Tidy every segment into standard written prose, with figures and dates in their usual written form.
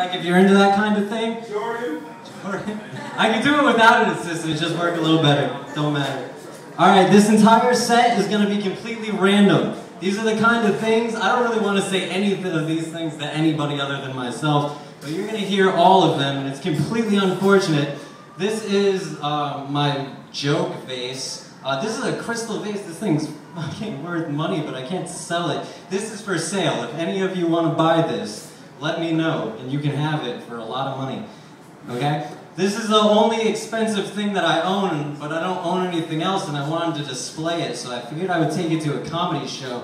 like if you're into that kind of thing. Jordan. I can do it without an assistant, it just worked a little better. Don't matter. Alright, this entire set is going to be completely random. These are the kind of things, I don't really want to say any of these things to anybody other than myself, but you're going to hear all of them, and it's completely unfortunate. This is my joke vase. This is a crystal vase. This thing's fucking worth money, but I can't sell it. This is for sale. If any of you want to buy this, let me know, and you can have it for a lot of money. Okay? This is the only expensive thing that I own, but I don't own anything else, and I wanted to display it, so I figured I would take it to a comedy show.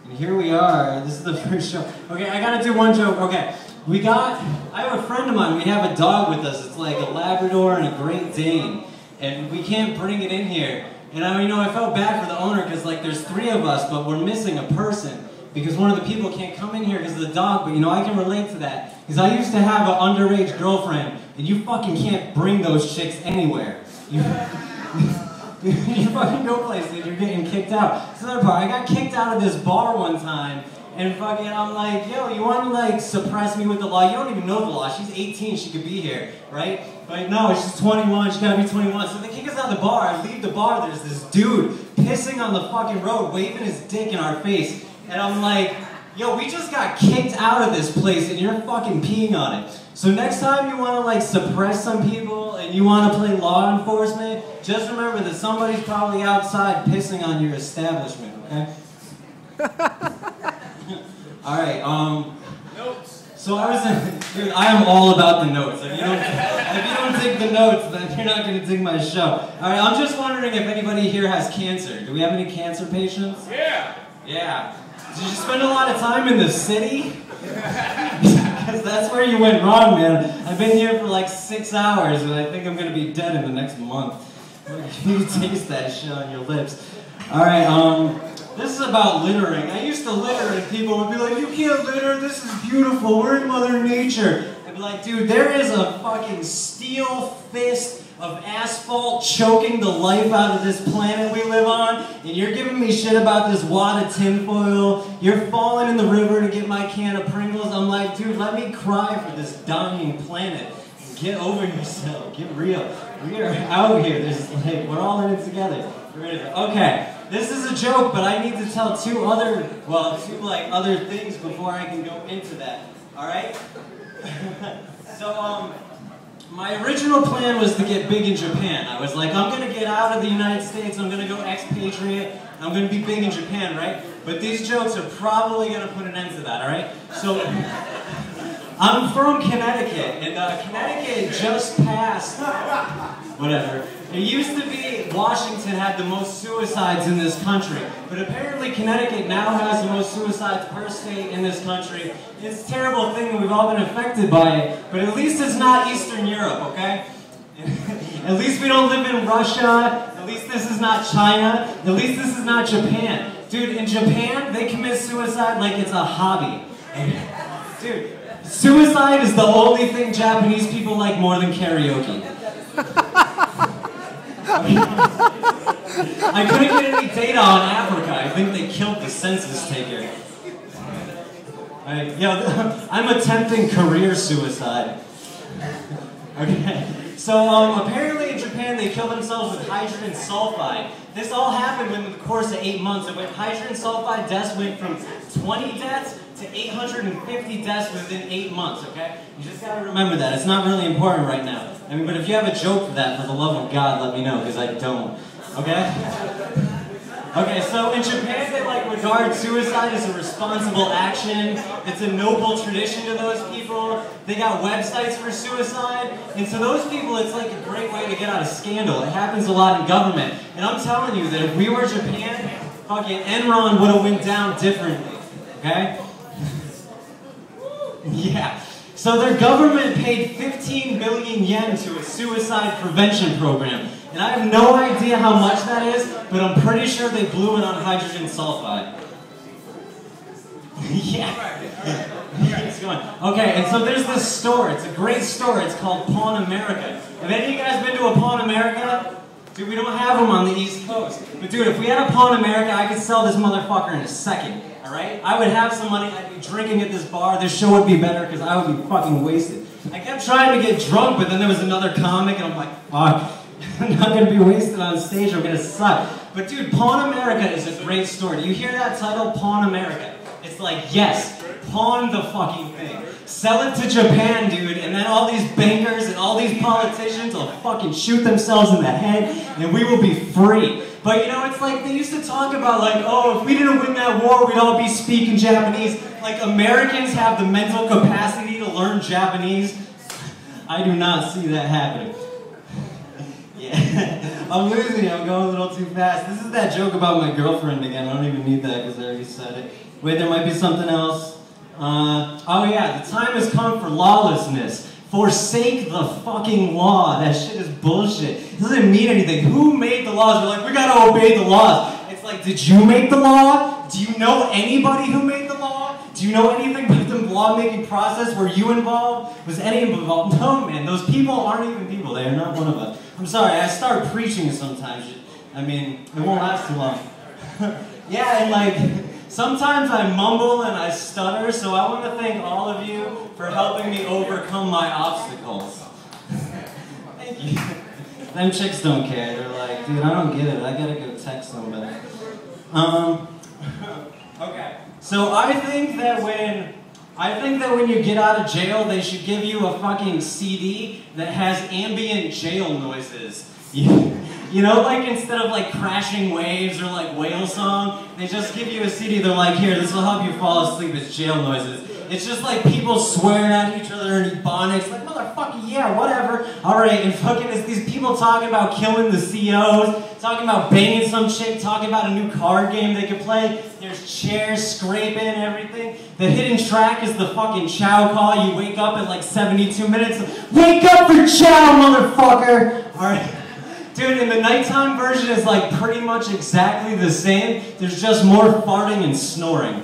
And here we are. This is the first show. Okay, I gotta do one joke. Okay, I have a friend of mine, we have a dog with us. It's like a Labrador and a Great Dane, and we can't bring it in here. And I felt bad for the owner, because like there's 3 of us, but we're missing a person. Because one of the people can't come in here because of the dog, but I can relate to that. Because I used to have an underage girlfriend, and you fucking can't bring those chicks anywhere. You fucking go places, you're getting kicked out. This other part, I got kicked out of this bar one time, and fucking I'm like, yo, you want to like suppress me with the law? You don't even know the law. She's 18, she could be here, right? But no, she's 21, she gotta be 21. So they kick us out of the bar, I leave the bar, there's this dude pissing on the fucking road, waving his dick in our face. And I'm like, yo, we just got kicked out of this place and you're fucking peeing on it. So next time you want to like suppress some people and you want to play law enforcement, just remember that somebody's probably outside pissing on your establishment, okay? Alright, Notes. So dude, I am all about the notes. If you don't dig the notes, then you're not going to dig my show. Alright, I'm just wondering if anybody here has cancer. Do we have any cancer patients? Yeah. Yeah. Did you spend a lot of time in the city? Because that's where you went wrong, man. I've been here for like 6 hours, and I think I'm going to be dead in the next month. You taste that shit on your lips. Alright, this is about littering. I used to litter, and people would be like, you can't litter, this is beautiful, we're in Mother Nature. I'd be like, dude, there is a fucking steel fist of asphalt choking the life out of this planet we live on, and you're giving me shit about this wad of tinfoil, you're falling in the river to get my can of Pringles. I'm like, dude, let me cry for this dying planet. Get over yourself, get real. We are out here, we're all in it together. Okay, this is a joke, but I need to tell two other things before I can go into that, alright? So, my original plan was to get big in Japan. I was like, I'm going to get out of the United States, I'm going to go expatriate, I'm going to be big in Japan, right? But these jokes are probably going to put an end to that, alright? So, I'm from Connecticut, and Connecticut just passed, whatever. It used to be Washington had the most suicides in this country, but apparently Connecticut now has the most suicides per state in this country. It's a terrible thing and we've all been affected by it, but at least it's not Eastern Europe, okay? At least we don't live in Russia, at least this is not China, at least this is not Japan. Dude, in Japan, they commit suicide like it's a hobby. Dude, suicide is the only thing Japanese people like more than karaoke. I couldn't get any data on Africa. I think they killed the census taker. I'm attempting career suicide. Okay. So apparently in Japan they kill themselves with hydrogen sulfide. This all happened within the course of 8 months. Hydrogen sulfide deaths went from 20 deaths to 850 deaths within 8 months, okay? You just gotta remember that. It's not really important right now. But if you have a joke for that, for the love of God, let me know, because I don't. Okay? Okay, so in Japan, they regard suicide as a responsible action. It's a noble tradition to those people. They got websites for suicide. And to those people, it's like a great way to get out of scandal. It happens a lot in government. And I'm telling you that if we were Japan, fucking Enron would have went down differently. Okay? Yeah. So their government paid 15 billion yen to a suicide prevention program. And I have no idea how much that is, but I'm pretty sure they blew it on hydrogen sulfide. Yeah. Keeps going. Okay, and so there's this store. It's a great store. It's called Pawn America. Have any of you guys been to a Pawn America? Dude, we don't have them on the East Coast. But dude, if we had a Pawn America, I could sell this motherfucker in a second. alright? I would have some money, I'd be drinking at this bar, this show would be better because I would be fucking wasted. I kept trying to get drunk, but then there was another comic, and I'm like, fuck, I'm not gonna be wasted on stage, I'm gonna suck. But dude, Pawn America is a great story. Do you hear that title, Pawn America? It's like, yes, pawn the fucking thing. Sell it to Japan, dude, and then all these bankers and all these politicians will fucking shoot themselves in the head, and we will be free. But you know, it's like, they used to talk about like, oh, if we didn't win that war, we'd all be speaking Japanese. Like, Americans have the mental capacity to learn Japanese. I do not see that happening. Yeah, I'm losing it, I'm going a little too fast. This is that joke about my girlfriend again. I don't even need that because I already said it. Wait, there might be something else. Oh yeah, the time has come for lawlessness. Forsake the fucking law. That shit is bullshit. It doesn't mean anything. Who made the laws? We're like, we gotta obey the laws. It's like, did you make the law? Do you know anybody who made the law? Do you know anything about the law-making process? Were you involved? Was any involved? No, man. Those people aren't even people. They are not one of us. I'm sorry, I start preaching sometimes. I mean, it won't last too long. Yeah, and like, sometimes I mumble and I stutter, so I want to thank all of you for helping me overcome my obstacles. Thank you. Them chicks don't care. They're like, dude, I don't get it. I gotta go text somebody. Okay. So I think that when you get out of jail, they should give you a fucking CD that has ambient jail noises. You know, like instead of like crashing waves or like whale song, they just give you a CD. They're like, here, this will help you fall asleep. It's jail noises. It's just like people swearing at each other in Ebonics, like, motherfucker, yeah, whatever. Alright, and fucking it's these people talking about killing the COs, talking about banging some chick, talking about a new card game they could play. There's chairs scraping and everything. The hidden track is the fucking chow call. You wake up at like 72 minutes. Wake up for chow, motherfucker! Alright. Dude, and the nighttime version is like pretty much exactly the same. There's just more farting and snoring.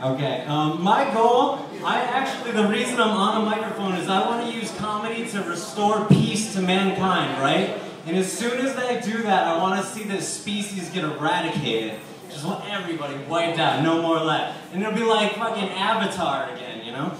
Okay, my goal, the reason I'm on a microphone is I want to use comedy to restore peace to mankind, right? And as soon as I do that, I want to see this species get eradicated. Just want everybody wiped out, no more left. And it'll be like fucking Avatar again, you know?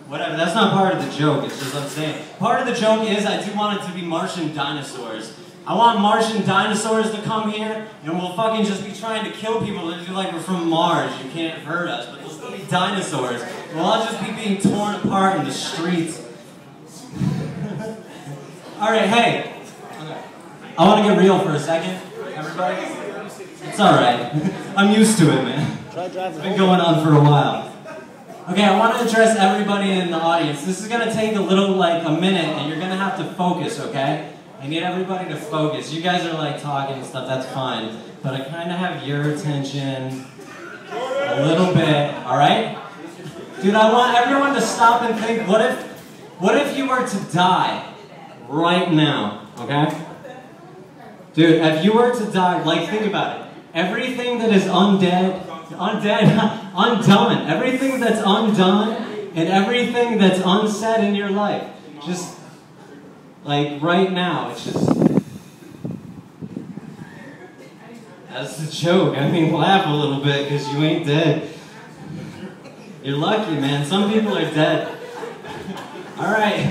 Whatever, that's not part of the joke, it's just I'm saying. Part of the joke is I do want it to be Martian dinosaurs. I want Martian dinosaurs to come here, and we'll fucking just be trying to kill people. They'll be like, we're from Mars, you can't hurt us, but they'll still be dinosaurs. We'll all just be being torn apart in the streets. Alright, hey. Okay. I want to get real for a second, everybody. It's alright. I'm used to it, man. It's been going on for a while. Okay, I want to address everybody in the audience. This is going to take a little, like, a minute, and you're going to have to focus, okay? I need everybody to focus. You guys are, like, talking and stuff, that's fine. But I kind of have your attention a little bit, alright? Dude, I want everyone to stop and think, what if you were to die right now, okay? Dude, if you were to die, like, think about it. Everything that is undone, everything that's undone, and everything that's unsaid in your life, just, like, right now, it's just, that's the joke. I mean, laugh a little bit, because you ain't dead. You're lucky, man. Some people are dead. Alright,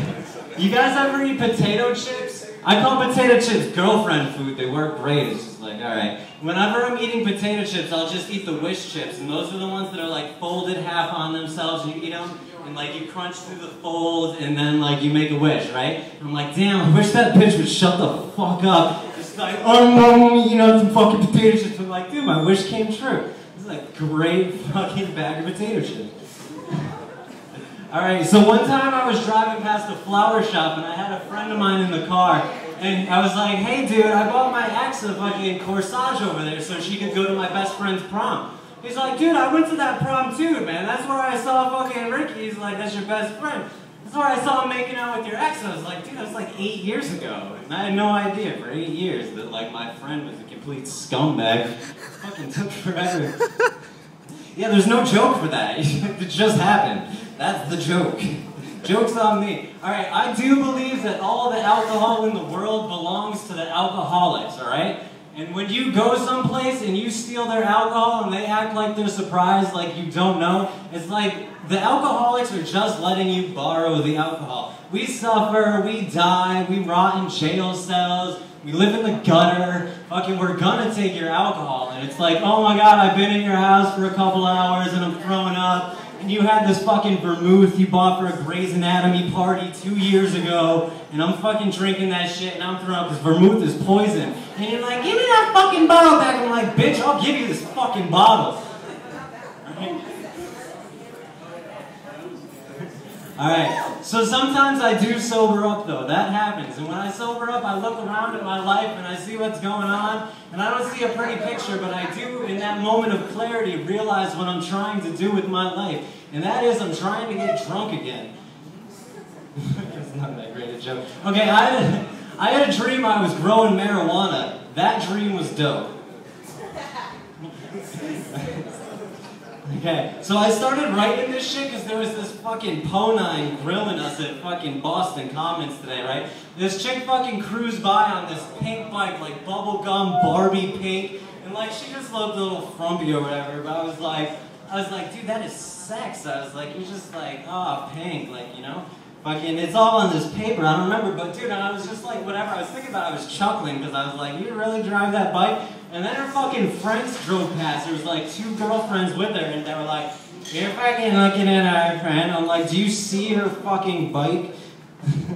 you guys ever eat potato chips? I call potato chips girlfriend food. They work great. It's just like, alright. Whenever I'm eating potato chips, I'll just eat the Wish chips, and those are the ones that are like folded half on themselves, and you eat them, and like you crunch through the fold, and then like you make a wish, right? And I'm like, damn, I wish that bitch would shut the fuck up. It's like, oh no, you know, some fucking potato chips. I'm like, dude, my wish came true. This is like great fucking bag of potato chips. Alright, so one time I was driving past a flower shop, and I had a friend of mine in the car, and I was like, hey dude, I bought my ex a fucking corsage over there so she could go to my best friend's prom. He's like, dude, I went to that prom too, man. That's where I saw fucking Ricky. He's like, that's your best friend. That's where I saw him making out with your ex. I was like, dude, that was like 8 years ago. And I had no idea for 8 years that like my friend was a complete scumbag. It fucking took forever. Yeah, there's no joke for that. It just happened. That's the joke. Joke's on me. Alright, I do believe that all the alcohol in the world belongs to the alcoholics, alright? And when you go someplace and you steal their alcohol and they act like they're surprised, like you don't know, it's like the alcoholics are just letting you borrow the alcohol. We suffer, we die, we rot in jail cells, we live in the gutter, fucking we're gonna take your alcohol. And it's like, oh my god, I've been in your house for a couple hours and I'm throwing up. And you had this fucking vermouth you bought for a Grey's Anatomy party 2 years ago, and I'm fucking drinking that shit and I'm throwing up because vermouth is poison. And you're like, give me that fucking bottle back. I'm like, bitch, I'll give you this fucking bottle. Alright, so sometimes I do sober up though, that happens. And when I sober up, I look around at my life and I see what's going on, and I don't see a pretty picture, but I do, in that moment of clarity, realize what I'm trying to do with my life. And that is, I'm trying to get drunk again. It's not that great a joke. Okay, I had a dream I was growing marijuana. That dream was dope. Okay, so I started writing this shit because there was this fucking Po9 grilling us at fucking Boston Commons today, right? This chick fucking cruised by on this pink bike, like bubblegum Barbie pink, and like she just looked a little frumpy or whatever, but I was like, dude, that is sex. I was like, you're just like, oh, pink, like, you know? Fucking, it's all on this paper, I don't remember, but dude, I was just like, whatever, I was thinking about it, I was chuckling, because I was like, you really drive that bike? And then her fucking friends drove past, there was like 2 girlfriends with her, and they were like, you're fucking looking at our friend. I'm like, do you see her fucking bike?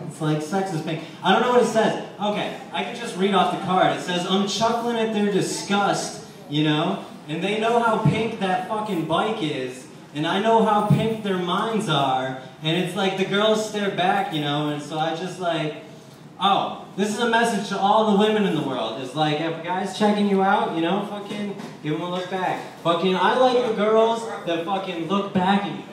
It's like, sex is pink. I don't know what it says. Okay, I can just read off the card. It says, I'm chuckling at their disgust, you know? And they know how pink that fucking bike is, and I know how pink their minds are, and it's like the girls stare back, you know, and so I just like, oh, this is a message to all the women in the world. It's like, if a guy's checking you out, you know, fucking give him a look back. Fucking, I like the girls that fucking look back at you.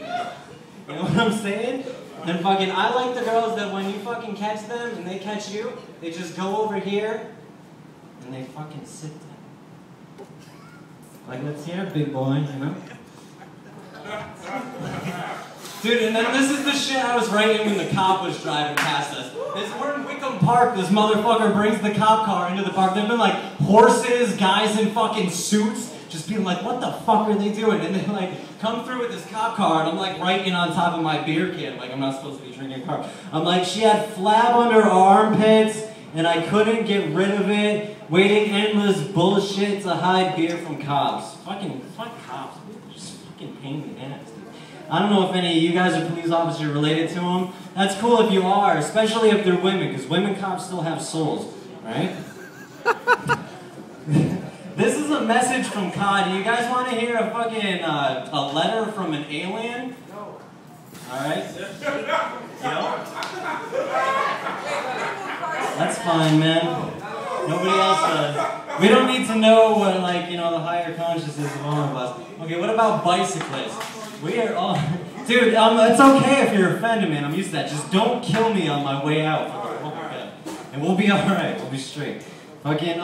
You know what I'm saying? And fucking, I like the girls that when you fucking catch them and they catch you, they just go over here and they fucking sit there. Like, let's hear it, big boy, you know? Dude, and then this is the shit I was writing when the cop was driving past us. We're in Wickham Park, this motherfucker brings the cop car into the park. There've been like horses, guys in fucking suits, just being like, what the fuck are they doing? And they like come through with this cop car, and I'm like writing on top of my beer can, like I'm not supposed to be drinking a car. I'm like, she had flab under her armpits, and I couldn't get rid of it, waiting endless bullshit to hide beer from cops. Fucking, fuck cops, dude. They're just fucking pain in the ass, dude. I don't know if any of you guys are police officers related to them. That's cool if you are, especially if they're women, because women cops still have souls, right? This is a message from COD. Do you guys want to hear a fucking a letter from an alien? No. Alright? Yo? That's fine, man. Nobody else does. We don't need to know what, like, you know, the higher consciousness of all of us. Okay, what about bicyclists? We are all... Dude, it's okay if you're offended, man. I'm used to that. Just don't kill me on my way out. And we'll be alright. We'll be straight. Fucking,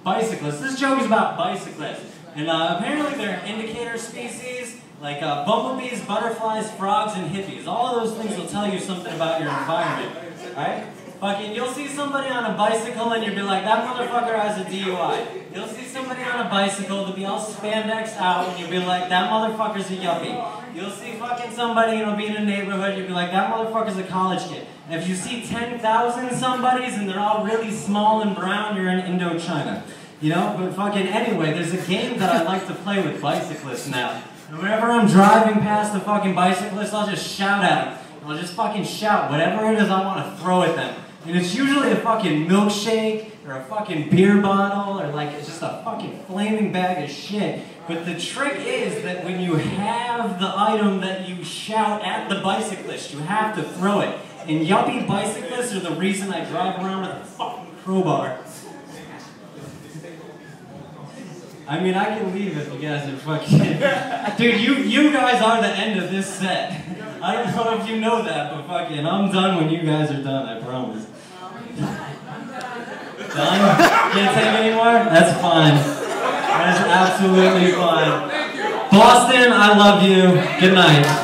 bicyclists. This joke is about bicyclists. And apparently they're an indicator species, like bumblebees, butterflies, frogs, and hippies. All of those things will tell you something about your environment. Right? Fucking, you'll see somebody on a bicycle and you'll be like, that motherfucker has a DUI. You'll see somebody on a bicycle, they'll be all spandexed out, and you'll be like, that motherfucker's a yuppie. You'll see fucking somebody, you know, be in a neighborhood, you'll be like, that motherfucker's a college kid. And if you see 10,000 somebodies and they're all really small and brown, you're in Indochina. You know? But fucking anyway, there's a game that I like to play with bicyclists now. And whenever I'm driving past a fucking bicyclist, I'll just shout at them. I'll just fucking shout whatever it is I want to throw at them. And it's usually a fucking milkshake, or a fucking beer bottle, or like it's just a fucking flaming bag of shit. But the trick is that when you have the item that you shout at the bicyclist, you have to throw it. And yuppie bicyclists are the reason I drive around with a fucking crowbar. I mean, I can leave if you guys are fucking... Dude, you guys are the end of this set. I don't know if you know that, but fucking, I'm done when you guys are done, I promise. Done? Can't take anymore? That's fine. That is absolutely fine. Boston, I love you. Good night.